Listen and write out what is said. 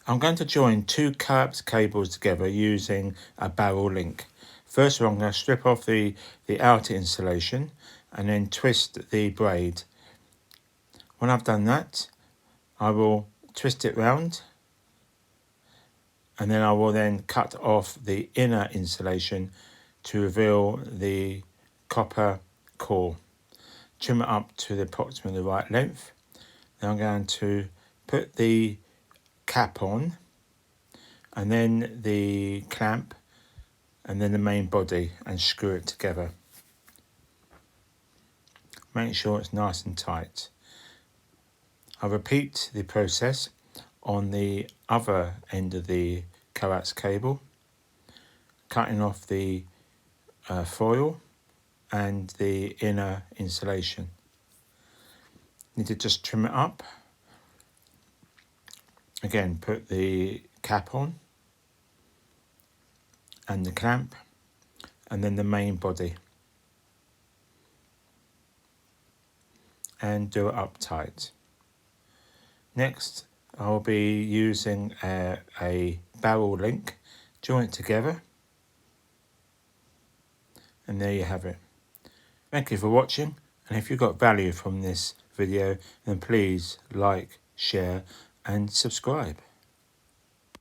I'm going to join two Coax cables together using a barrel link. First of all, I'm going to strip off the outer insulation and then twist the braid. When I've done that, I will twist it round and then I will then cut off the inner insulation to reveal the copper core. Trim it up to approximately the right length. Then I'm going to put the cap on and then the clamp and then the main body and screw it together. Make sure it's nice and tight. I'll repeat the process on the other end of the coax cable, cutting off the foil and the inner insulation. Need to just trim it up. Again, put the cap on and the clamp and then the main body and do it up tight. Next, I'll be using a barrel link, join it together, and there you have it. Thank you for watching, and if you got value from this video, then please like, share and subscribe.